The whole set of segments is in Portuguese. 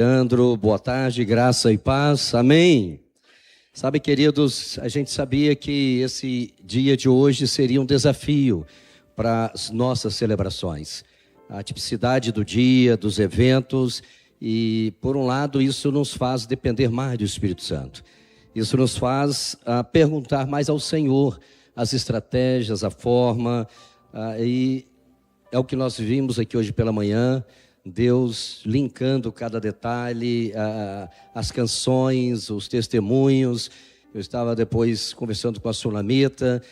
Leandro, boa tarde, graça e paz, amém. Sabe, queridos, a gente sabia que esse dia de hoje seria um desafio para as nossas celebrações. A tipicidade do dia, dos eventos, e por um lado isso nos faz depender mais do Espírito Santo. Isso nos faz perguntar mais ao Senhor as estratégias, a forma, e é o que nós vimos aqui hoje pela manhã. Deus linkando cada detalhe, as canções, os testemunhos. Eu estava depois conversando com a Sulamita,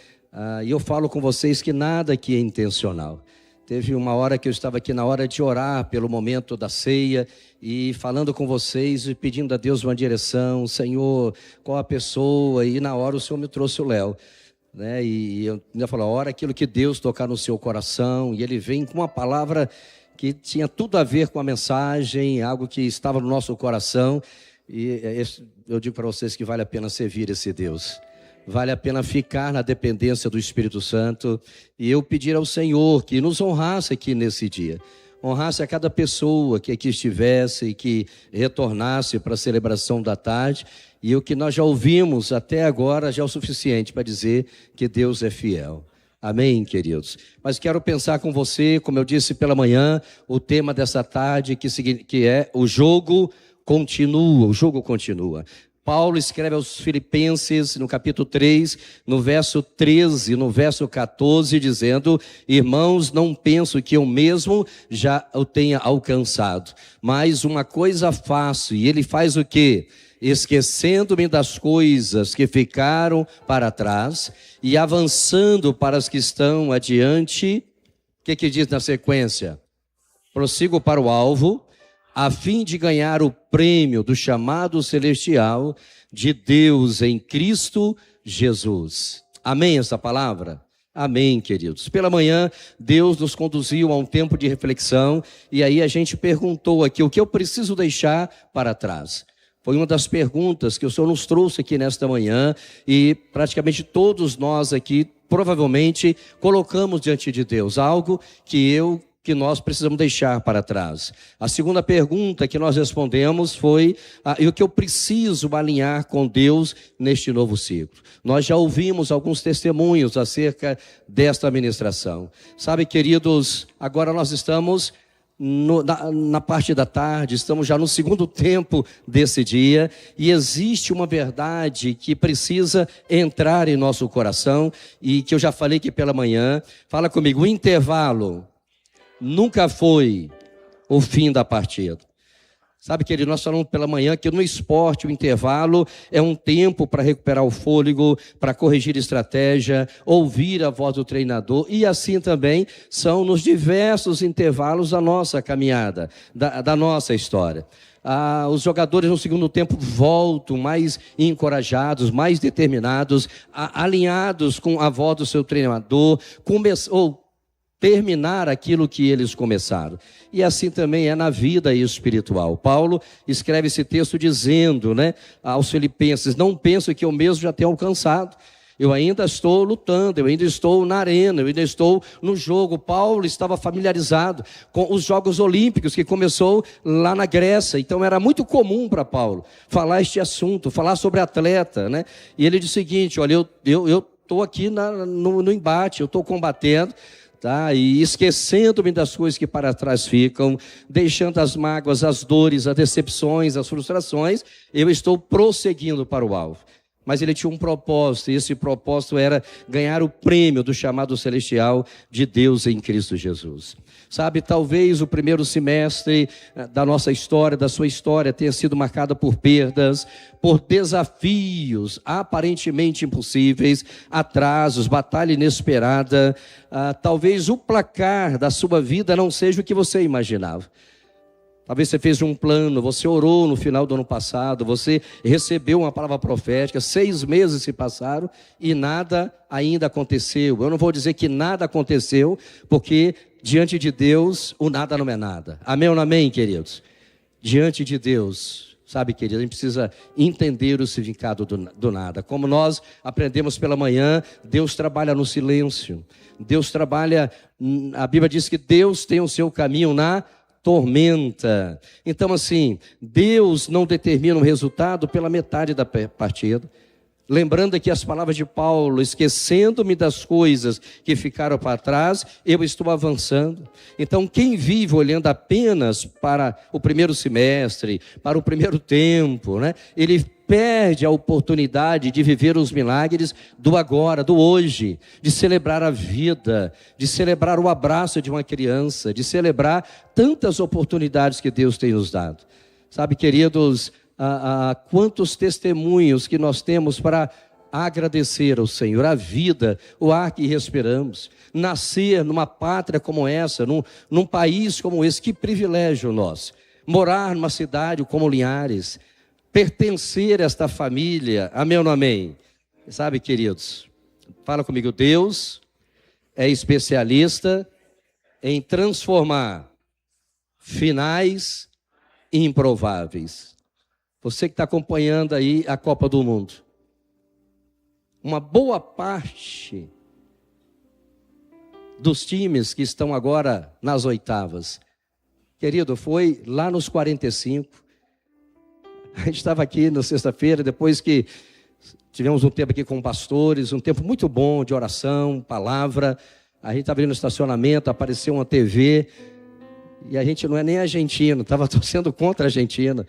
e eu falo com vocês que nada aqui é intencional. Teve uma hora que eu estava aqui na hora de orar pelo momento da ceia e falando com vocês e pedindo a Deus uma direção. Senhor, qual a pessoa? E na hora o Senhor me trouxe o Léo, né? E eu ainda falo, ora aquilo que Deus tocar no seu coração. E ele vem com uma palavra que tinha tudo a ver com a mensagem, algo que estava no nosso coração. E eu digo para vocês que vale a pena servir esse Deus. Vale a pena ficar na dependência do Espírito Santo. E eu pedir ao Senhor que nos honrasse aqui nesse dia. Honrasse a cada pessoa que aqui estivesse e que retornasse para a celebração da tarde. E o que nós já ouvimos até agora já é o suficiente para dizer que Deus é fiel. Amém, queridos? Mas quero pensar com você, como eu disse pela manhã, o tema dessa tarde que é o jogo continua. Paulo escreve aos Filipenses, no capítulo 3, no verso 13, no verso 14, dizendo: irmãos, não penso que eu mesmo já o tenha alcançado, mas uma coisa faço, e ele faz o quê? Esquecendo-me das coisas que ficaram para trás e avançando para as que estão adiante. O que diz na sequência? Prossigo para o alvo, a fim de ganhar o prêmio do chamado celestial de Deus em Cristo Jesus. Amém essa palavra? Amém, queridos. Pela manhã, Deus nos conduziu a um tempo de reflexão e aí a gente perguntou aqui o que eu preciso deixar para trás. Foi uma das perguntas que o Senhor nos trouxe aqui nesta manhã e praticamente todos nós aqui, provavelmente, colocamos diante de Deus algo que nós precisamos deixar para trás. A segunda pergunta que nós respondemos foi: e o que eu preciso alinhar com Deus neste novo ciclo? Nós já ouvimos alguns testemunhos acerca desta ministração. Sabe, queridos, agora nós estamos na parte da tarde, estamos já no segundo tempo desse dia, e existe uma verdade que precisa entrar em nosso coração, e que eu já falei aqui pela manhã. Fala comigo: o intervalo nunca foi o fim da partida. Sabe, querido, nós falamos pela manhã que no esporte o intervalo é um tempo para recuperar o fôlego, para corrigir estratégia, ouvir a voz do treinador, e assim também são nos diversos intervalos da nossa caminhada, da nossa história. Os jogadores no segundo tempo voltam mais encorajados, mais determinados, alinhados com a voz do seu treinador, terminar aquilo que eles começaram. E assim também é na vida espiritual. Paulo escreve esse texto dizendo, aos Filipenses: não penso que eu mesmo já tenha alcançado. Eu ainda estou lutando, eu ainda estou na arena, eu ainda estou no jogo. Paulo estava familiarizado com os Jogos Olímpicos, que começou lá na Grécia. Então era muito comum para Paulo falar este assunto, falar sobre atleta, E ele diz o seguinte: olha, eu estou aqui no embate, eu estou combatendo, e esquecendo-me das coisas que para trás ficam, deixando as mágoas, as dores, as decepções, as frustrações, eu estou prosseguindo para o alvo. Mas ele tinha um propósito, e esse propósito era ganhar o prêmio do chamado celestial de Deus em Cristo Jesus. Sabe, talvez o primeiro semestre da nossa história, da sua história, tenha sido marcada por perdas, por desafios aparentemente impossíveis, atrasos, batalha inesperada. Talvez o placar da sua vida não seja o que você imaginava. Talvez você fez um plano, você orou no final do ano passado, você recebeu uma palavra profética, 6 meses se passaram e nada ainda aconteceu. Eu não vou dizer que nada aconteceu, porque diante de Deus o nada não é nada. Amém ou não amém, queridos? Diante de Deus, sabe, querido, a gente precisa entender o significado do nada. Como nós aprendemos pela manhã, Deus trabalha no silêncio. Deus trabalha, a Bíblia diz que Deus tem o seu caminho na tormenta. Então, assim, Deus não determina um resultado pela metade da partida. Lembrando aqui as palavras de Paulo: esquecendo-me das coisas que ficaram para trás, eu estou avançando. Então, quem vive olhando apenas para o primeiro semestre, para o primeiro tempo, né? Ele perde a oportunidade de viver os milagres do agora, do hoje, de celebrar a vida, de celebrar o abraço de uma criança, de celebrar tantas oportunidades que Deus tem nos dado. Sabe, queridos, quantos testemunhos que nós temos para agradecer ao Senhor, a vida, o ar que respiramos, nascer numa pátria como essa, num país como esse, que privilégio nosso, morar numa cidade como Linhares, pertencer a esta família, amém ou não amém? Sabe, queridos, fala comigo, Deus é especialista em transformar finais improváveis. Você que está acompanhando aí a Copa do Mundo, uma boa parte dos times que estão agora nas oitavas, querido, foi lá nos 45. A gente estava aqui na sexta-feira, depois que tivemos um tempo aqui com pastores, um tempo muito bom de oração, palavra. A gente estava ali no estacionamento, apareceu uma TV, e a gente não é nem argentino, estava torcendo contra a Argentina.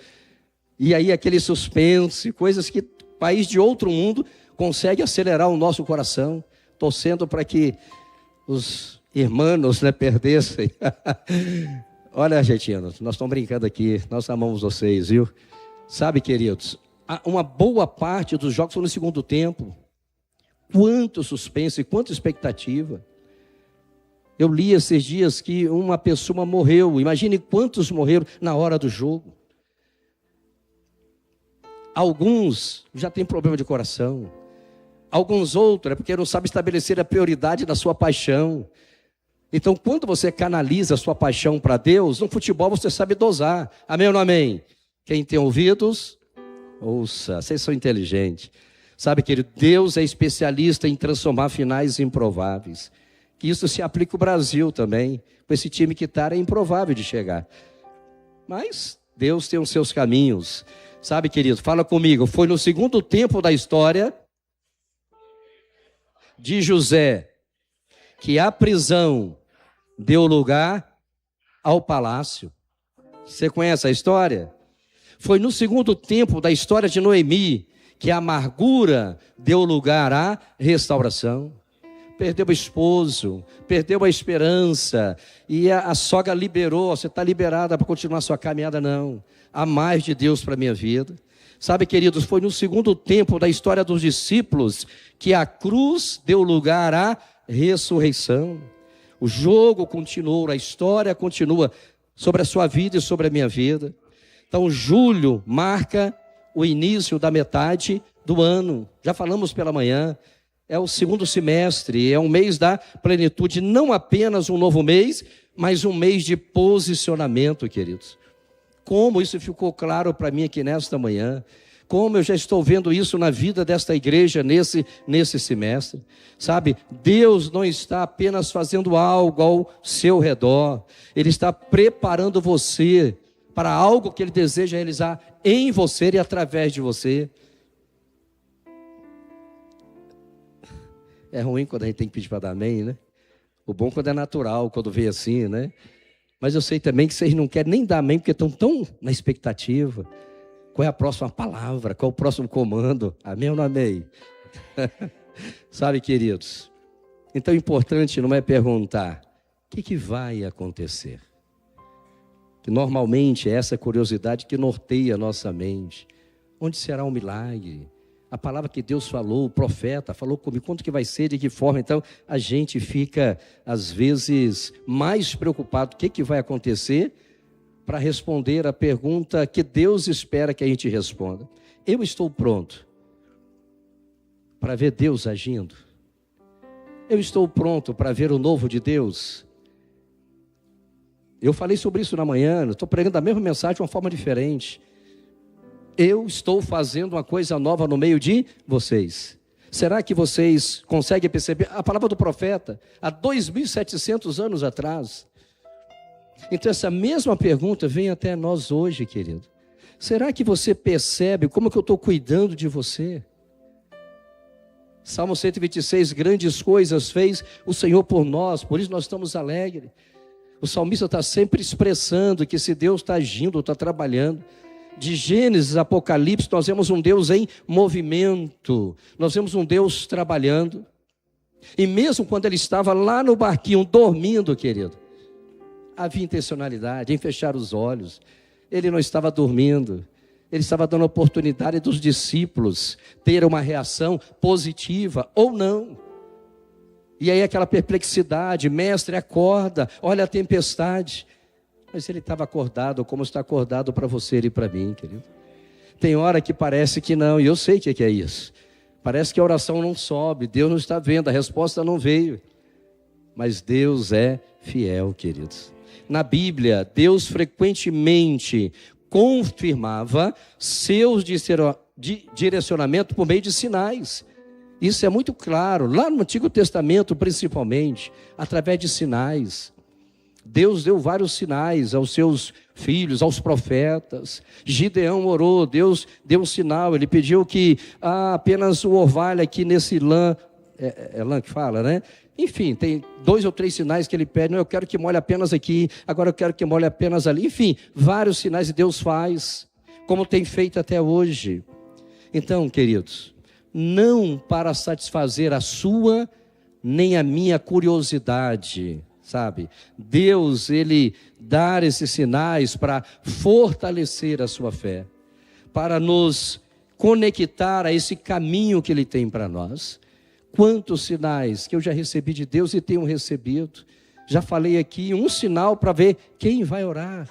E aí aquele suspense, coisas que país de outro mundo consegue acelerar o nosso coração, torcendo para que os irmãos, né, perdessem. Olha, argentinos, nós estamos brincando aqui, nós amamos vocês, viu? Sabe, queridos, uma boa parte dos jogos foram no segundo tempo. Quanto suspense, quanta expectativa. Eu li esses dias que uma pessoa morreu. Imagine quantos morreram na hora do jogo. Alguns já têm problema de coração. Alguns outros é porque não sabem estabelecer a prioridade da sua paixão. Então, quando você canaliza a sua paixão para Deus, no futebol você sabe dosar. Amém ou não amém? Quem tem ouvidos, ouça. Vocês são inteligentes. Sabe, querido, Deus é especialista em transformar finais improváveis. Que isso se aplica ao Brasil também. Com esse time que está, é improvável de chegar. Mas Deus tem os seus caminhos. Sabe, querido, fala comigo. Foi no segundo tempo da história de José que a prisão deu lugar ao palácio. Você conhece a história? Foi no segundo tempo da história de Noemi que a amargura deu lugar à restauração. Perdeu o esposo, perdeu a esperança, e a sogra liberou: você está liberada para continuar a sua caminhada? Não, há mais de Deus para a minha vida. Sabe, queridos, foi no segundo tempo da história dos discípulos que a cruz deu lugar à ressurreição. O jogo continuou, a história continua sobre a sua vida e sobre a minha vida. Então, julho marca o início da metade do ano. Já falamos pela manhã, é o segundo semestre, é um mês da plenitude, não apenas um novo mês, mas um mês de posicionamento, queridos. Como isso ficou claro para mim aqui nesta manhã, como eu já estou vendo isso na vida desta igreja nesse semestre. Sabe, Deus não está apenas fazendo algo ao seu redor, Ele está preparando você para algo que Ele deseja realizar em você e através de você. É ruim quando a gente tem que pedir para dar amém, né? O bom quando é natural, quando vem assim, né? Mas eu sei também que vocês não querem nem dar amém, porque estão tão na expectativa. Qual é a próxima palavra? Qual é o próximo comando? Amém ou não amém? Sabe, queridos? Então, o importante não é perguntar o que vai acontecer. Que normalmente é essa curiosidade que norteia a nossa mente. Onde será o milagre? A palavra que Deus falou, o profeta falou comigo, quanto que vai ser, de que forma? Então, a gente fica, às vezes, mais preocupado. O que vai acontecer? Para responder a pergunta que Deus espera que a gente responda. Eu estou pronto para ver Deus agindo? Eu estou pronto para ver o novo de Deus? Eu falei sobre isso na manhã, estou pregando a mesma mensagem de uma forma diferente. Eu estou fazendo uma coisa nova no meio de vocês. Será que vocês conseguem perceber a palavra do profeta há 2.700 anos atrás? Então essa mesma pergunta vem até nós hoje, querido. Será que você percebe como que eu estou cuidando de você? Salmo 126, grandes coisas fez o Senhor por nós, por isso nós estamos alegres. O salmista está sempre expressando que se Deus está agindo, está trabalhando. De Gênesis a Apocalipse, nós vemos um Deus em movimento, nós vemos um Deus trabalhando. E mesmo quando ele estava lá no barquinho, dormindo, querido, havia intencionalidade em fechar os olhos. Ele não estava dormindo, ele estava dando oportunidade dos discípulos ter uma reação positiva ou não. E aí aquela perplexidade, mestre, acorda, olha a tempestade. Mas ele estava acordado, como está acordado para você e para mim, querido. Tem hora que parece que não, e eu sei o que é isso. Parece que a oração não sobe, Deus não está vendo, a resposta não veio. Mas Deus é fiel, queridos. Na Bíblia, Deus frequentemente confirmava seus direcionamentos por meio de sinais. Isso é muito claro, lá no Antigo Testamento principalmente, através de sinais. Deus deu vários sinais aos seus filhos, aos profetas. Gideão orou, Deus deu um sinal, ele pediu que apenas o orvalho aqui nesse lã, é lã que fala, né? Enfim, tem 2 ou 3 sinais que ele pede, não, eu quero que molhe apenas aqui, agora eu quero que molhe apenas ali. Enfim, vários sinais que Deus faz, como tem feito até hoje. Então, queridos, não para satisfazer a sua, nem a minha curiosidade, sabe? Deus, Ele dá esses sinais para fortalecer a sua fé, para nos conectar a esse caminho que Ele tem para nós. Quantos sinais que eu já recebi de Deus e tenho recebido. Já falei aqui, um sinal para ver quem vai orar.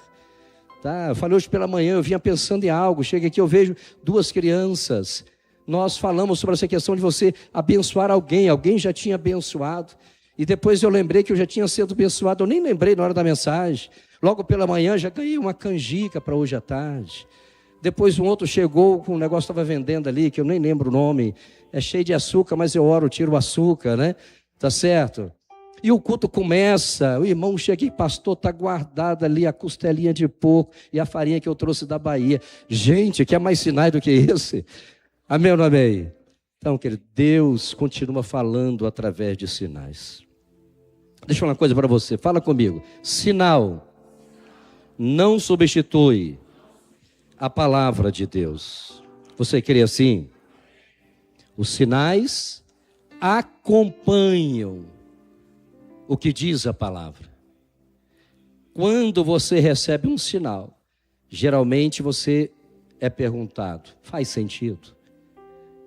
Tá? Eu falei hoje pela manhã, eu vinha pensando em algo, chega aqui, eu vejo 2 crianças. Nós falamos sobre essa questão de você abençoar alguém já tinha abençoado. E depois eu lembrei que eu já tinha sido abençoado, eu nem lembrei na hora da mensagem. Logo pela manhã já ganhei uma canjica para hoje à tarde. Depois um outro chegou com um negócio que estava vendendo ali, que eu nem lembro o nome. É cheio de açúcar, mas eu oro, tiro o açúcar, né? Tá certo? E o culto começa, o irmão chega aqui, pastor, está guardada ali a costelinha de porco e a farinha que eu trouxe da Bahia. Gente, quer mais sinais do que esse? Amém ou não amém? Então, querido, Deus continua falando através de sinais. Deixa eu falar uma coisa para você, fala comigo. Sinal não substitui a palavra de Deus. Você crê assim? Os sinais acompanham o que diz a palavra. Quando você recebe um sinal, geralmente você é perguntado, faz sentido?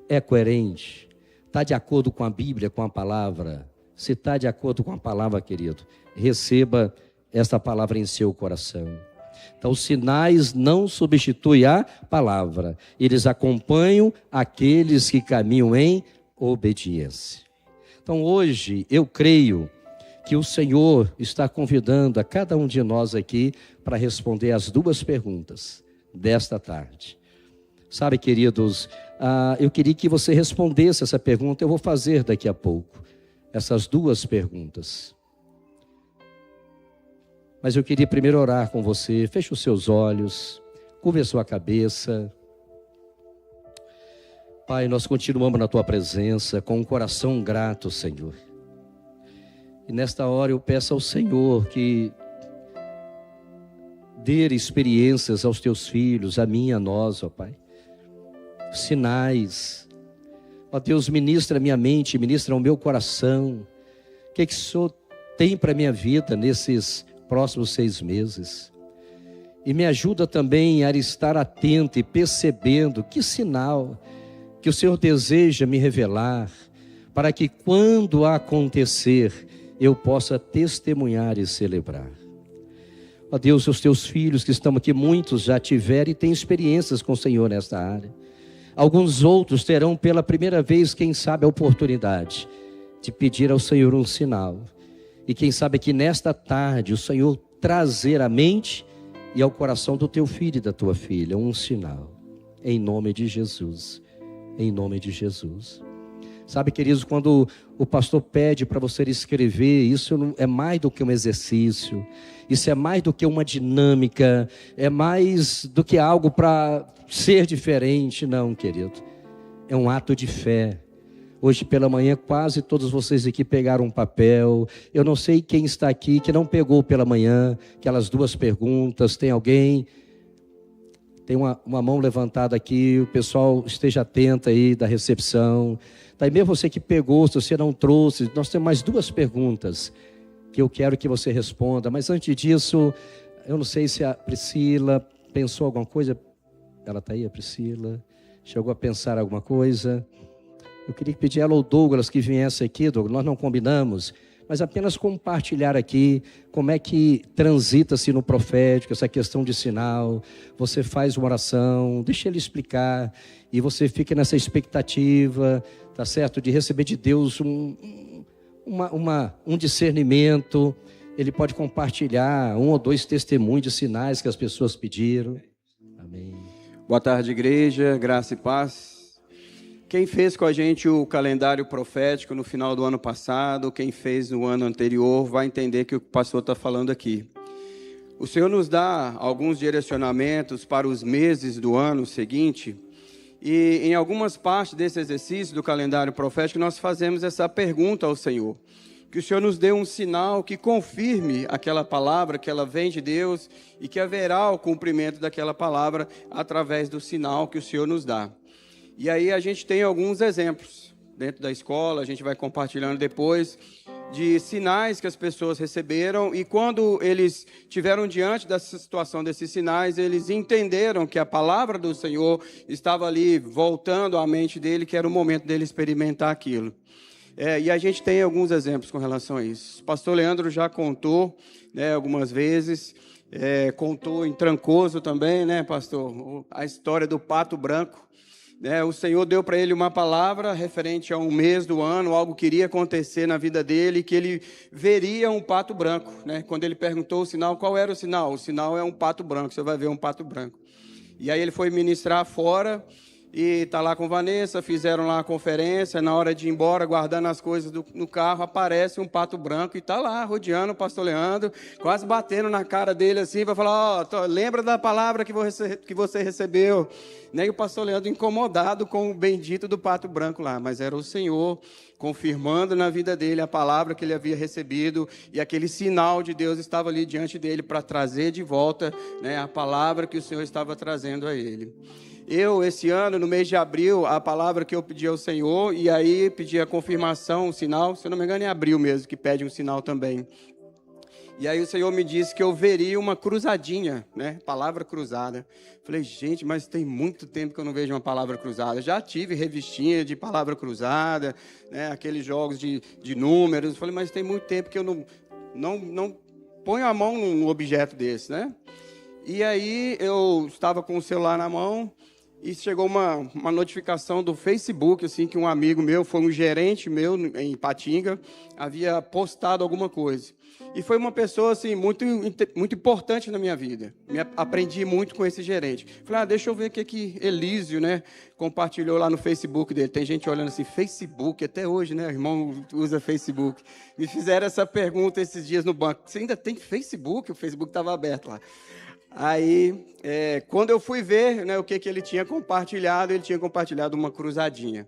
É coerente? Está de acordo com a Bíblia, com a palavra? Se está de acordo com a palavra, querido, receba esta palavra em seu coração. Então, os sinais não substituem a palavra. Eles acompanham aqueles que caminham em obediência. Então, hoje, eu creio que o Senhor está convidando a cada um de nós aqui para responder as 2 perguntas desta tarde. Sabe, queridos, eu queria que você respondesse essa pergunta. Eu vou fazer daqui a pouco essas 2 perguntas. Mas eu queria primeiro orar com você. Feche os seus olhos, curve a sua cabeça. Pai, nós continuamos na Tua presença com um coração grato, Senhor. E nesta hora eu peço ao Senhor que dê experiências aos Teus filhos, a mim e a nós, ó Pai. Sinais. Ó Deus, ministra a minha mente, ministra o meu coração. O que o Senhor tem para a minha vida nesses próximos 6 meses? E me ajuda também a estar atento e percebendo que sinal que o Senhor deseja me revelar, para que quando acontecer, eu possa testemunhar e celebrar. Ó Deus, os teus filhos que estão aqui, muitos já tiveram e têm experiências com o Senhor nesta área. Alguns outros terão pela primeira vez, quem sabe, a oportunidade de pedir ao Senhor um sinal. E quem sabe que nesta tarde o Senhor trazer à mente e ao coração do teu filho e da tua filha um sinal. Em nome de Jesus. Em nome de Jesus. Sabe, queridos, quando o pastor pede para você escrever, isso é mais do que um exercício, isso é mais do que uma dinâmica, é mais do que algo para ser diferente, não, querido. É um ato de fé. Hoje pela manhã quase todos vocês aqui pegaram um papel. Eu não sei quem está aqui que não pegou pela manhã aquelas 2 perguntas. Tem alguém? Tem uma mão levantada aqui. O pessoal esteja atento aí da recepção. Tá, e mesmo você que pegou, se você não trouxe, nós temos mais 2 perguntas que eu quero que você responda. Mas antes disso, eu não sei se a Priscila pensou alguma coisa. Ela está aí, a Priscila? Chegou a pensar alguma coisa? Eu queria pedir ela ou Douglas que viesse aqui, Douglas, nós não combinamos, mas apenas compartilhar aqui como é que transita-se no profético, essa questão de sinal. Você faz uma oração, deixa ele explicar, e você fica nessa expectativa, tá certo, de receber de Deus um discernimento. Ele pode compartilhar 1 ou 2 testemunhos de sinais que as pessoas pediram. Amém. Boa tarde, igreja, graça e paz. Quem fez com a gente o calendário profético no final do ano passado, quem fez no ano anterior, vai entender que o pastor está falando aqui. O Senhor nos dá alguns direcionamentos para os meses do ano seguinte, e em algumas partes desse exercício do calendário profético, nós fazemos essa pergunta ao Senhor. Que o Senhor nos dê um sinal que confirme aquela palavra, que ela vem de Deus, e que haverá o cumprimento daquela palavra através do sinal que o Senhor nos dá. E aí a gente tem alguns exemplos dentro da escola, a gente vai compartilhando depois, de sinais que as pessoas receberam, e quando eles tiveram diante dessa situação desses sinais, eles entenderam que a palavra do Senhor estava ali voltando à mente dele, que era o momento dele experimentar aquilo. E a gente tem alguns exemplos com relação a isso. O pastor Leandro já contou, né, algumas vezes, contou em Trancoso também, né, pastor, a história do pato branco. O Senhor deu para ele uma palavra referente a um mês do ano, algo que iria acontecer na vida dele, que ele veria um pato branco. Né? Quando ele perguntou o sinal, qual era o sinal? O sinal é um pato branco, você vai ver um pato branco. E aí ele foi ministrar fora e está lá com Vanessa, fizeram lá a conferência, na hora de ir embora, guardando as coisas no carro, aparece um pato branco e está lá, rodeando o pastor Leandro, quase batendo na cara dele assim, para falar, lembra da palavra que você recebeu. E o pastor Leandro incomodado com o bendito do pato branco lá, mas era o Senhor confirmando na vida dele a palavra que ele havia recebido, e aquele sinal de Deus estava ali diante dele para trazer de volta, né, a palavra que o Senhor estava trazendo a ele. Esse ano, no mês de abril, a palavra que eu pedi ao Senhor, e aí pedi a confirmação, um sinal, se eu não me engano é abril mesmo, que pede um sinal também. E aí o Senhor me disse que eu veria uma cruzadinha, né? Palavra cruzada. Falei, gente, mas tem muito tempo que eu não vejo uma palavra cruzada. Já tive revistinha de palavra cruzada, né? Aqueles jogos de números. Falei, mas tem muito tempo que eu não ponho a mão num objeto desse, né? E aí eu estava com o celular na mão e chegou uma notificação do Facebook, assim, que um amigo meu, foi um gerente meu em Ipatinga, havia postado alguma coisa. E foi uma pessoa, assim, muito importante na minha vida. Aprendi muito com esse gerente. Falei, deixa eu ver o que Elísio, né, compartilhou lá no Facebook dele. Tem gente olhando assim, Facebook, até hoje, né, o irmão usa Facebook. Me fizeram essa pergunta esses dias no banco. Você ainda tem Facebook? O Facebook estava aberto lá. Aí, quando eu fui ver, né, o que ele tinha compartilhado uma cruzadinha,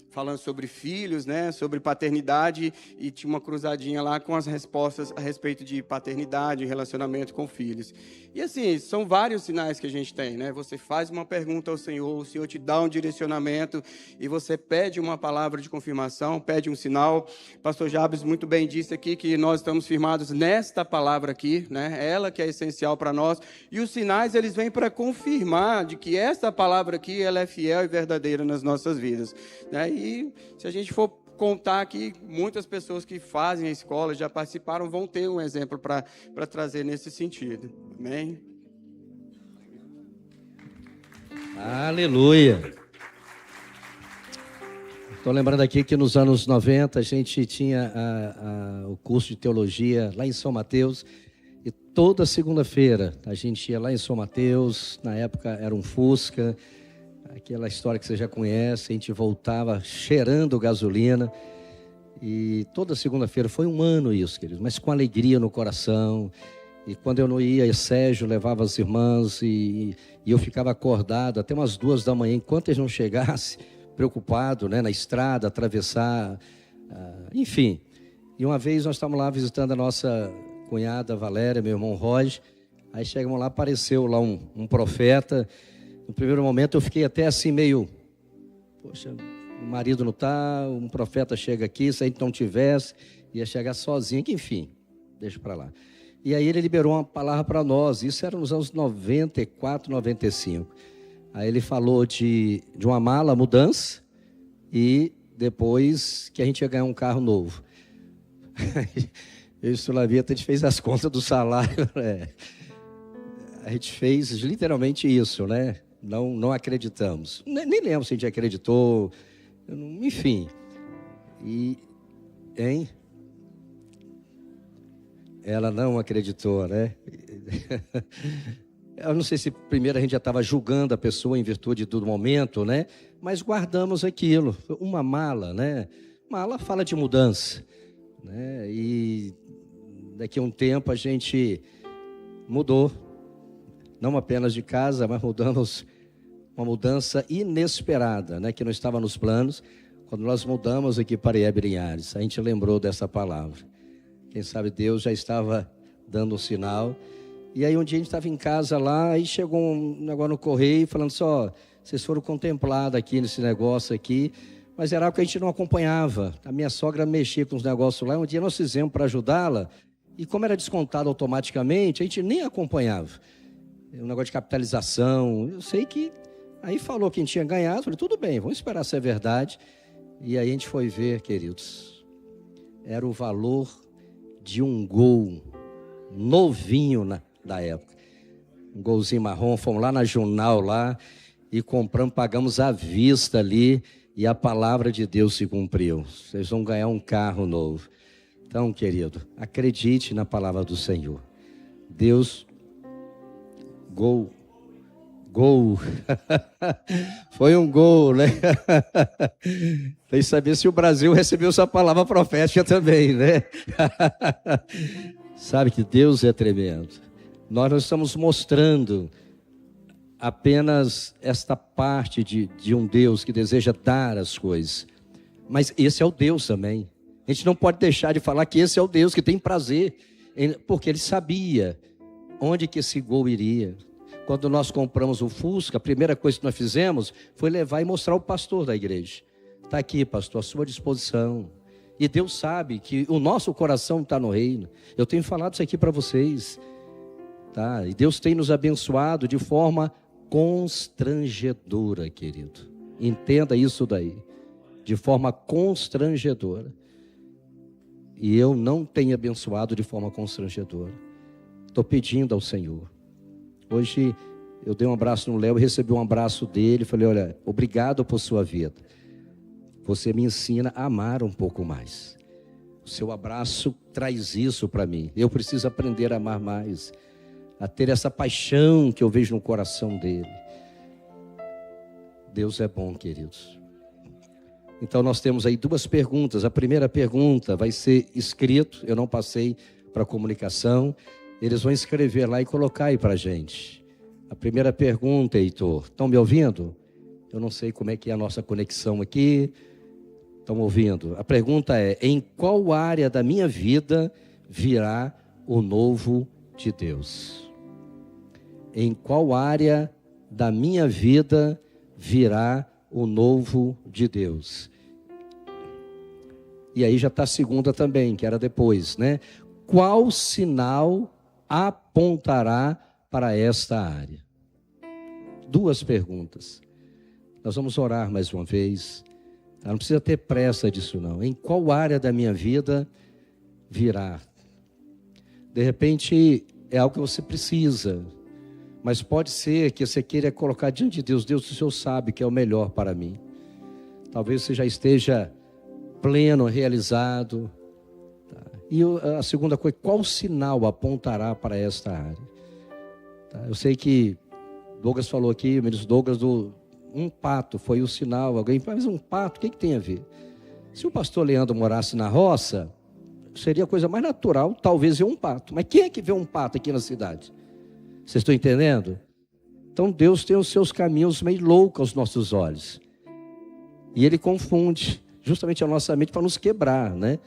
falando sobre filhos, né, sobre paternidade, e tinha uma cruzadinha lá com as respostas a respeito de paternidade, relacionamento com filhos. E assim, são vários sinais que a gente tem, né? Você faz uma pergunta ao Senhor, o Senhor te dá um direcionamento, e você pede uma palavra de confirmação, pede um sinal. Pastor Jabes muito bem disse aqui que nós estamos firmados nesta palavra aqui, né? Ela que é essencial para nós, e os sinais, eles vêm para confirmar de que esta palavra aqui, ela é fiel e verdadeira nas nossas vidas, né? E se a gente for contar aqui, muitas pessoas que fazem a escola, já participaram, vão ter um exemplo para trazer nesse sentido. Amém? Aleluia! Estou lembrando aqui que nos anos 90 a gente tinha o curso de teologia lá em São Mateus, e toda segunda-feira a gente ia lá em São Mateus, na época era um Fusca. Aquela história que você já conhece, a gente voltava cheirando gasolina. E toda segunda-feira, foi um ano isso, queridos, mas com alegria no coração. E quando eu não ia, Sérgio levava as irmãs e eu ficava acordado até umas 2 da manhã, enquanto eles não chegassem, preocupado, né, na estrada, atravessar, enfim. E uma vez nós estávamos lá visitando a nossa cunhada Valéria, meu irmão Roger. Aí chegamos lá, apareceu lá um profeta. No primeiro momento eu fiquei até assim meio, poxa, o marido não está, um profeta chega aqui, se a gente não tivesse, ia chegar sozinho, que enfim, deixa para lá. E aí ele liberou uma palavra para nós, isso era nos anos 94, 95. Aí ele falou de uma mala, mudança, e depois que a gente ia ganhar um carro novo. Eu e o Sulavita, a gente fez as contas do salário, né? A gente fez literalmente isso, né? Não acreditamos. Nem lembro se a gente acreditou, enfim. Hein? Ela não acreditou, né? Eu não sei se primeiro a gente já estava julgando a pessoa em virtude do momento, né? Mas guardamos aquilo. Uma mala, né? Mala fala de mudança, né? E daqui a um tempo a gente mudou. Não apenas de casa, mas mudamos, uma mudança inesperada, né? Que não estava nos planos. Quando nós mudamos aqui para Iebrinhares, a gente lembrou dessa palavra. Quem sabe Deus já estava dando um sinal. E aí um dia a gente estava em casa lá, aí chegou um negócio no correio falando só, vocês foram contemplados aqui nesse negócio aqui, mas era algo que a gente não acompanhava. A minha sogra mexia com os negócios lá, um dia nós fizemos para ajudá-la, e como era descontado automaticamente, a gente nem acompanhava. Um negócio de capitalização, eu sei que, aí falou que a gente tinha ganhado, falei, tudo bem, vamos esperar se é verdade. E aí a gente foi ver, queridos, era o valor de um Gol novinho da época, um Golzinho marrom. Fomos lá na Junal lá e compramos, pagamos à vista ali, e a palavra de Deus se cumpriu. Vocês vão ganhar um carro novo. Então, querido, acredite na palavra do Senhor. Deus, Gol foi um gol, né? Tem que saber se o Brasil recebeu essa palavra profética também, né? Sabe que Deus é tremendo. Nós não estamos mostrando apenas esta parte de um Deus que deseja dar as coisas, mas esse é o Deus também. A gente não pode deixar de falar que esse é o Deus que tem prazer, porque Ele sabia onde que esse gol iria. Quando nós compramos o Fusca, a primeira coisa que nós fizemos foi levar e mostrar ao pastor da igreja. Está aqui, pastor, à sua disposição. E Deus sabe que o nosso coração está no reino. Eu tenho falado isso aqui para vocês. Tá? E Deus tem nos abençoado de forma constrangedora, querido. Entenda isso daí. De forma constrangedora. E eu não tenho abençoado de forma constrangedora. Estou pedindo ao Senhor. Hoje eu dei um abraço no Léo, recebi um abraço dele, falei, olha, obrigado por sua vida. Você me ensina a amar um pouco mais. O seu abraço traz isso para mim. Eu preciso aprender a amar mais, a ter essa paixão que eu vejo no coração dele. Deus é bom, queridos. Então nós temos aí 2 perguntas. A primeira pergunta vai ser escrito, eu não passei para comunicação. Eles vão escrever lá e colocar aí para a gente. A primeira pergunta, Heitor. Estão me ouvindo? Eu não sei como é que é a nossa conexão aqui. Estão ouvindo? A pergunta é, em qual área da minha vida virá o novo de Deus? Em qual área da minha vida virá o novo de Deus? E aí já está a segunda também, que era depois, né? Qual sinal apontará para esta área? 2 perguntas. Nós vamos orar mais uma vez. Não precisa ter pressa disso não. Em qual área da minha vida virá? De repente é algo que você precisa, mas pode ser que você queira colocar diante de Deus. Deus, o Senhor sabe que é o melhor para mim. Talvez você já esteja pleno, realizado. E a segunda coisa, qual sinal apontará para esta área? Eu sei que Douglas falou aqui, o ministro Douglas, um pato foi o sinal. Alguém fala, mas um pato, o que tem a ver? Se o pastor Leandro morasse na roça, seria a coisa mais natural, talvez, ver um pato. Mas quem é que vê um pato aqui na cidade? Vocês estão entendendo? Então Deus tem os seus caminhos meio loucos aos nossos olhos. E Ele confunde justamente a nossa mente para nos quebrar, né?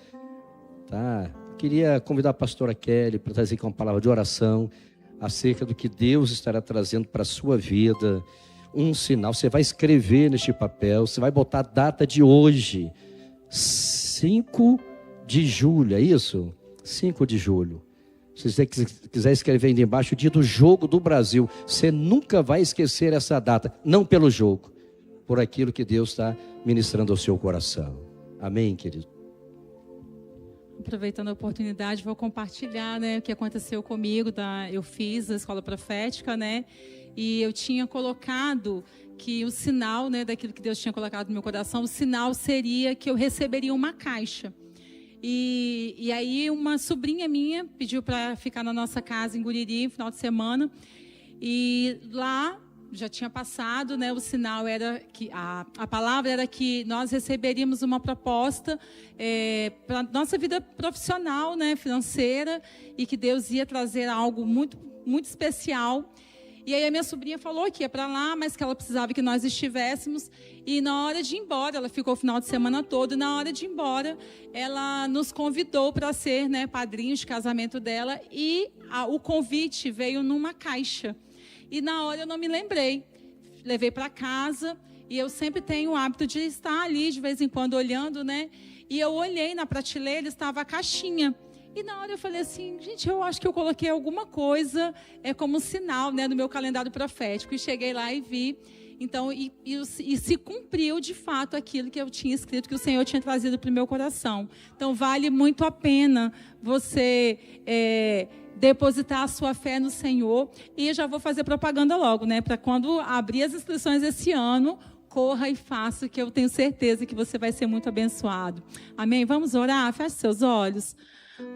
Tá? Queria convidar a pastora Kelly para trazer aqui uma palavra de oração acerca do que Deus estará trazendo para a sua vida. Um sinal, você vai escrever neste papel, você vai botar a data de hoje, 5 de julho, é isso? 5 de julho. Se você quiser escrever ainda embaixo, o dia do jogo do Brasil, você nunca vai esquecer essa data, não pelo jogo, por aquilo que Deus está ministrando ao seu coração. Amém, querido? Aproveitando a oportunidade, vou compartilhar, né, o que aconteceu comigo. Eu fiz a escola profética, né, e eu tinha colocado que o sinal, né, daquilo que Deus tinha colocado no meu coração, o sinal seria que eu receberia uma caixa. E aí uma sobrinha minha pediu para ficar na nossa casa em Guriri, no final de semana, e lá já tinha passado, né, o sinal era que a palavra era que nós receberíamos uma proposta para a nossa vida profissional, né, financeira, e que Deus ia trazer algo muito, muito especial. E aí a minha sobrinha falou que ia para lá, mas que ela precisava que nós estivéssemos. E na hora de ir embora, ela ficou o final de semana todo, e na hora de ir embora, ela nos convidou para ser, né, padrinhos de casamento dela, e o convite veio numa caixa. E na hora eu não me lembrei, levei para casa, e eu sempre tenho o hábito de estar ali de vez em quando olhando, né? E eu olhei na prateleira, estava a caixinha. E na hora eu falei assim, gente, eu acho que eu coloquei alguma coisa como um sinal, né, no meu calendário profético. E cheguei lá e vi. Então, e se cumpriu de fato aquilo que eu tinha escrito, que o Senhor tinha trazido para o meu coração. Então, vale muito a pena você depositar a sua fé no Senhor. E já vou fazer propaganda logo, né? Para quando abrir as inscrições esse ano, corra e faça, que eu tenho certeza que você vai ser muito abençoado. Amém? Vamos orar? Feche seus olhos.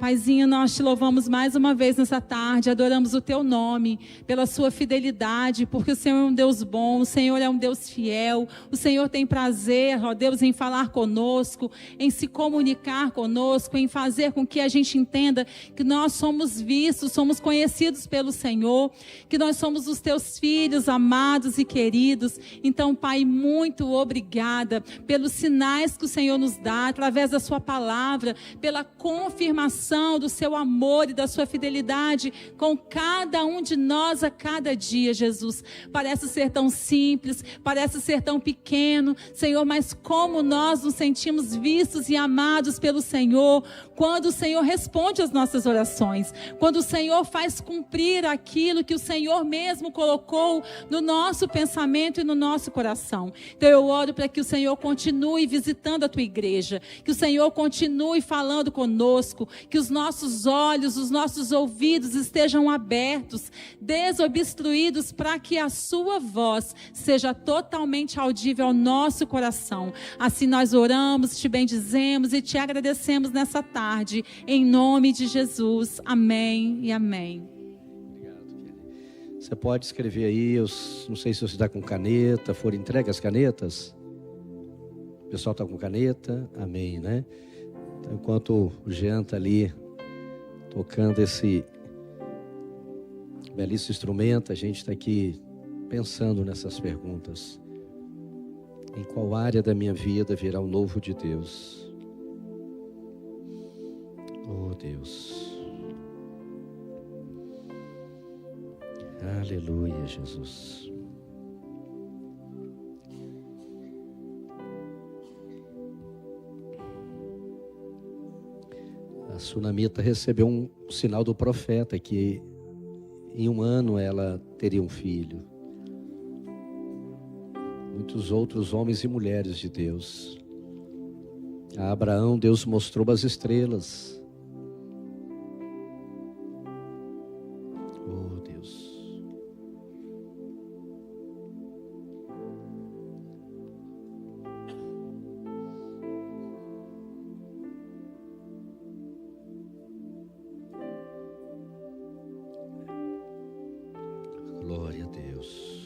Paizinho, nós te louvamos mais uma vez nessa tarde, adoramos o teu nome, pela sua fidelidade, porque o Senhor é um Deus bom, o Senhor é um Deus fiel, o Senhor tem prazer, ó Deus, em falar conosco, em se comunicar conosco, em fazer com que a gente entenda que nós somos vistos, somos conhecidos pelo Senhor, que nós somos os teus filhos amados e queridos. Então, Pai, muito obrigada pelos sinais que o Senhor nos dá, através da sua palavra, pela confirmação do seu amor e da sua fidelidade com cada um de nós a cada dia, Jesus. Parece ser tão simples, parece ser tão pequeno, Senhor, mas como nós nos sentimos vistos e amados pelo Senhor, quando o Senhor responde às nossas orações, quando o Senhor faz cumprir aquilo que o Senhor mesmo colocou no nosso pensamento e no nosso coração. Então eu oro para que o Senhor continue visitando a tua igreja, que o Senhor continue falando conosco, que os nossos olhos, os nossos ouvidos estejam abertos, desobstruídos, para que a sua voz seja totalmente audível ao nosso coração. Assim nós oramos, te bendizemos e te agradecemos nessa tarde, em nome de Jesus. Amém e amém. Obrigado, querido. Você pode escrever aí, eu não sei se você está com caneta, foram entregue as canetas? O pessoal está com caneta? Amém, né? Então, enquanto o Jean está ali tocando esse belíssimo instrumento, a gente está aqui pensando nessas perguntas. Em qual área da minha vida virá o novo de Deus? Oh Deus. Aleluia, Jesus. A sunamita recebeu um sinal do profeta que em um ano ela teria um filho. Muitos outros homens e mulheres de Deus. A Abraão Deus mostrou as estrelas. Oh Deus. Glória a Deus.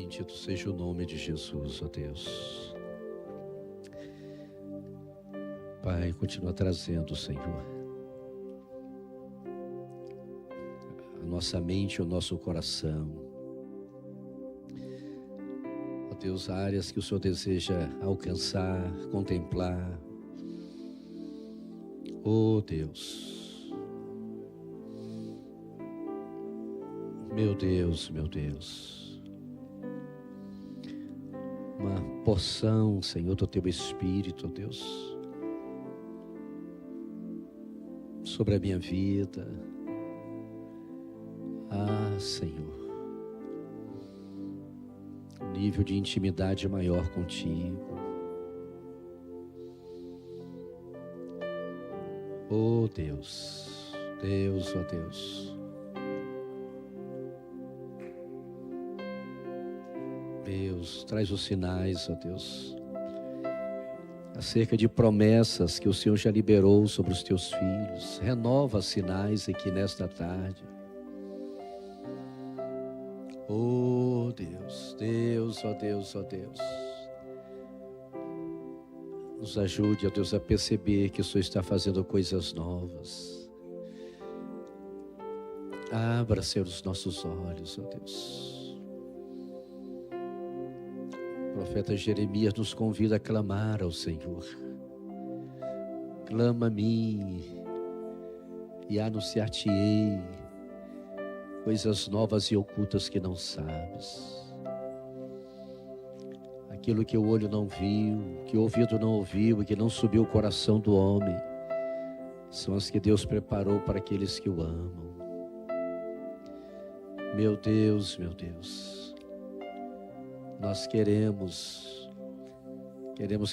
Bendito seja o nome de Jesus, ó Deus. Pai, continua trazendo, Senhor, a nossa mente, o nosso coração, ó Deus, áreas que o Senhor deseja alcançar, contemplar. Ó Deus, meu Deus, meu Deus. Uma porção, Senhor, do Teu Espírito, ó Deus, sobre a minha vida. Ah, Senhor, um nível de intimidade maior contigo. Oh Deus, Deus, oh Deus. Deus, traz os sinais, ó Deus, acerca de promessas que o Senhor já liberou sobre os teus filhos. Renova os sinais aqui nesta tarde. Oh Deus, Deus, ó Deus, ó Deus. Nos ajude, ó Deus, a perceber que o Senhor está fazendo coisas novas. Abra, Senhor, os nossos olhos, ó Deus. O profeta Jeremias nos convida a clamar ao Senhor. Clama a mim e anunciar-te-ei coisas novas e ocultas que não sabes. Aquilo que o olho não viu, que o ouvido não ouviu e que não subiu o coração do homem, são as que Deus preparou para aqueles que o amam. Meu Deus, nós queremos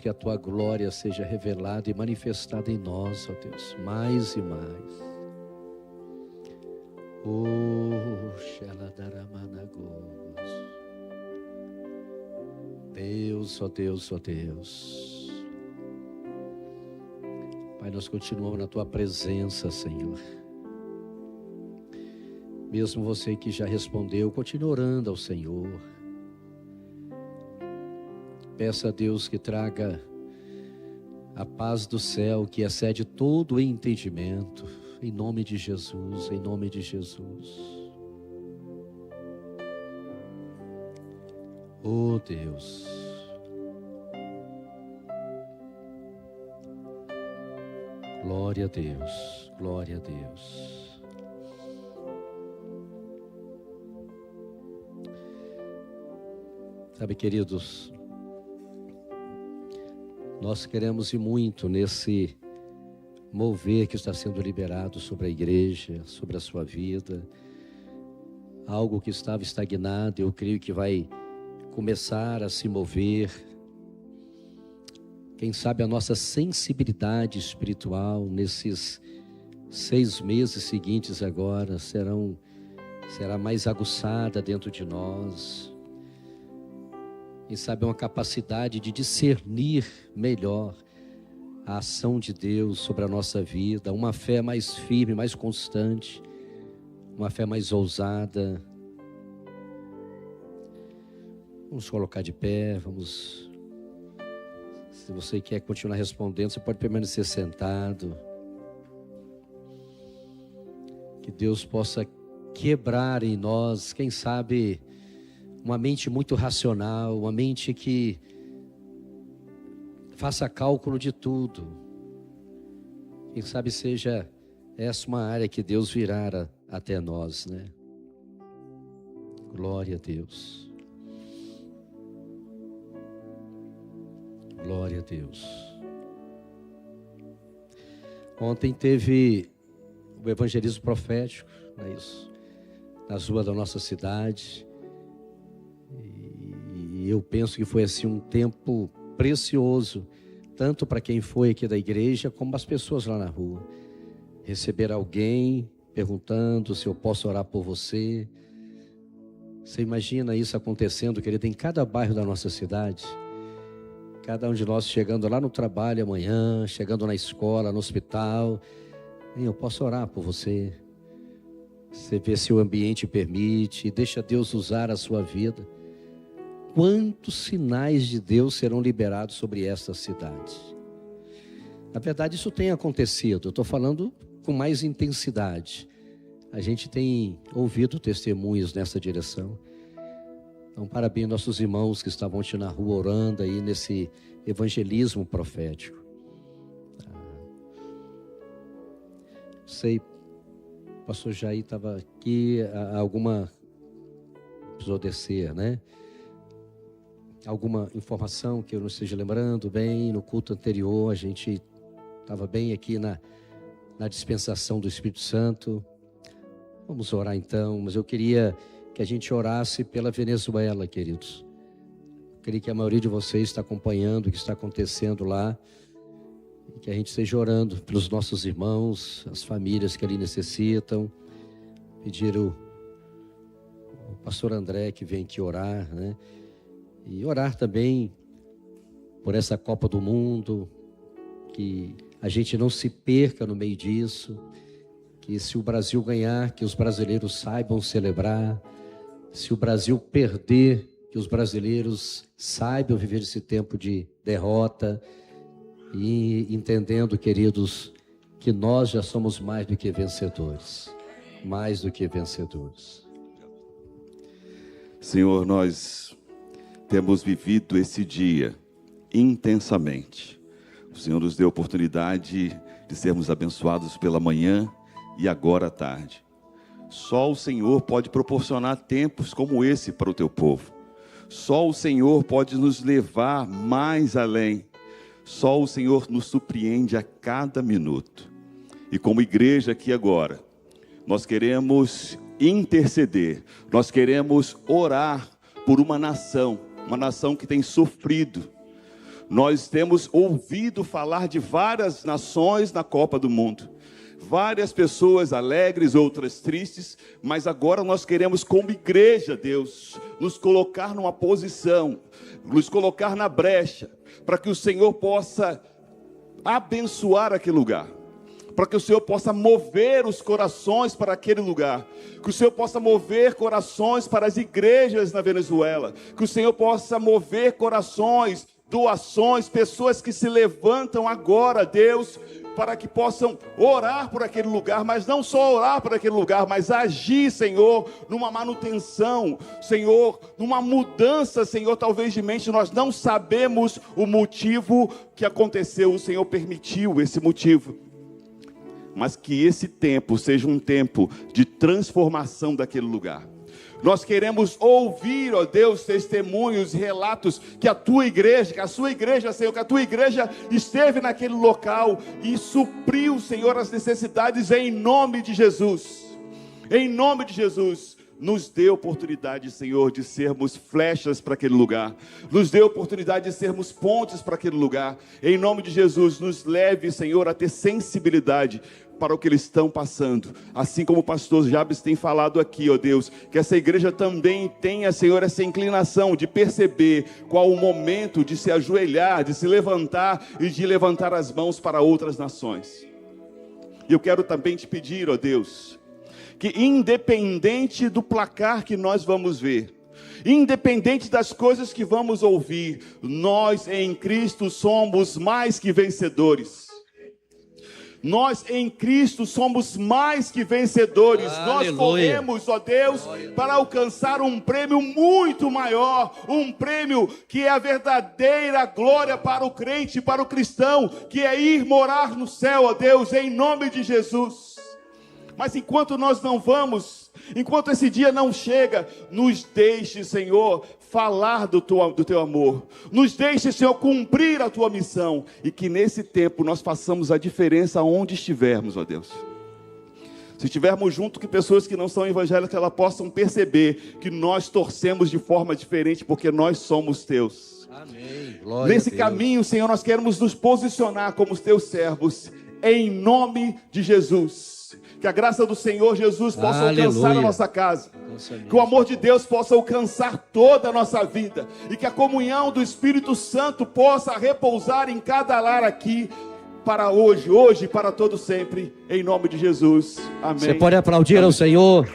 que a Tua glória seja revelada e manifestada em nós, ó Deus, mais e mais. Oh, Shaladaramanago. Deus, ó Deus, ó Deus. Pai, nós continuamos na Tua presença, Senhor. Mesmo você que já respondeu, continue orando ao Senhor. Peça a Deus que traga a paz do céu, que excede todo o entendimento, em nome de Jesus, em nome de Jesus. Oh Deus, glória a Deus, glória a Deus. Sabe, queridos, nós queremos ir muito nesse mover que está sendo liberado sobre a igreja, sobre a sua vida. Algo que estava estagnado, eu creio que vai começar a se mover. Quem sabe a nossa sensibilidade espiritual nesses 6 meses seguintes agora será mais aguçada dentro de nós. Quem sabe uma capacidade de discernir melhor a ação de Deus sobre a nossa vida, uma fé mais firme, mais constante, uma fé mais ousada. Vamos colocar de pé, vamos. Se você quer continuar respondendo, você pode permanecer sentado. Que Deus possa quebrar em nós, quem sabe, uma mente muito racional, uma mente que faça cálculo de tudo. Quem sabe seja essa uma área que Deus virá até nós, né? Glória a Deus. Glória a Deus. Ontem teve o evangelismo profético, não é isso? Nas ruas da nossa cidade. E eu penso que foi assim um tempo precioso, tanto para quem foi aqui da igreja, como as pessoas lá na rua. Receber alguém perguntando se eu posso orar por você. Você imagina isso acontecendo, querido, em cada bairro da nossa cidade? Cada um de nós chegando lá no trabalho amanhã, chegando na escola, no hospital. Eu posso orar por você. Você vê se o ambiente permite, deixa Deus usar a sua vida. quantos sinais de Deus serão liberados sobre esta cidade. Na verdade, isso tem acontecido. Eu estou falando com mais intensidade. A gente tem ouvido testemunhos nessa direção. Então, parabéns aos nossos irmãos que estavam ontem na rua orando aí nesse evangelismo profético. Sei, o pastor Jair estava aqui, precisou descer, né? Alguma informação que eu não esteja lembrando bem, no culto anterior a gente estava bem aqui na dispensação do Espírito Santo. Vamos orar então, mas eu queria que a gente orasse pela Venezuela, queridos. Eu queria que a maioria de vocês está acompanhando o que está acontecendo lá, e que a gente esteja orando pelos nossos irmãos, as famílias que ali necessitam. Pedir o pastor André que vem aqui orar, né? E orar também por essa Copa do Mundo, que a gente não se perca no meio disso, que se o Brasil ganhar, que os brasileiros saibam celebrar, se o Brasil perder, que os brasileiros saibam viver esse tempo de derrota, e entendendo, queridos, que nós já somos mais do que vencedores, mais do que vencedores. Senhor, nós temos vivido esse dia intensamente. O Senhor nos deu a oportunidade de sermos abençoados pela manhã e agora à tarde. Só o Senhor pode proporcionar tempos como esse para o teu povo. Só o Senhor pode nos levar mais além. Só o Senhor nos surpreende a cada minuto. E como igreja aqui agora, nós queremos interceder, nós queremos orar por uma nação que tem sofrido. Nós temos ouvido falar de várias nações na Copa do Mundo. Várias pessoas alegres, outras tristes, mas agora nós queremos, como igreja, Deus, nos colocar numa posição, nos colocar na brecha, para que o Senhor possa abençoar aquele lugar, para que o Senhor possa mover os corações para aquele lugar, que o Senhor possa mover corações para as igrejas na Venezuela, que o Senhor possa mover corações, doações, pessoas que se levantam agora, Deus, para que possam orar por aquele lugar, mas não só orar por aquele lugar, mas agir, Senhor, numa manutenção, Senhor, numa mudança, Senhor, talvez de mente. Nós não sabemos o motivo que aconteceu, o Senhor permitiu esse motivo, mas que esse tempo seja um tempo de transformação daquele lugar. Nós queremos ouvir, ó Deus, testemunhos, relatos que a tua igreja, que a sua igreja, Senhor, que a tua igreja esteve naquele local e supriu, Senhor, as necessidades em nome de Jesus. Em nome de Jesus, nos dê oportunidade, Senhor, de sermos flechas para aquele lugar. Nos dê oportunidade de sermos pontes para aquele lugar. Em nome de Jesus, nos leve, Senhor, a ter sensibilidade para o que eles estão passando, assim como o pastor Jabes tem falado aqui, ó Deus, que essa igreja também tenha, Senhor, essa inclinação de perceber qual o momento de se ajoelhar, de se levantar e de levantar as mãos para outras nações. E eu quero também te pedir, ó Deus, que independente do placar que nós vamos ver, independente das coisas que vamos ouvir, nós em Cristo somos mais que vencedores. Nós em Cristo somos mais que vencedores. Aleluia. Nós corremos, ó Deus, para alcançar um prêmio muito maior, um prêmio que é a verdadeira glória para o crente, para o cristão, que é ir morar no céu, ó Deus, em nome de Jesus. Mas enquanto nós não vamos, enquanto esse dia não chega, nos deixe, Senhor, falar do teu amor. Nos deixe, Senhor, cumprir a tua missão. E que nesse tempo nós façamos a diferença onde estivermos, ó Deus. Se estivermos junto com pessoas que não são evangélicas, elas possam perceber que nós torcemos de forma diferente, porque nós somos teus. Amém. Glória nesse caminho, Senhor, nós queremos nos posicionar como os teus servos, em nome de Jesus. Que a graça do Senhor Jesus possa alcançar a nossa casa. Que o amor de Deus possa alcançar toda a nossa vida. E que a comunhão do Espírito Santo possa repousar em cada lar aqui. Para hoje e para todo sempre. Em nome de Jesus. Amém. Você pode aplaudir ao Senhor.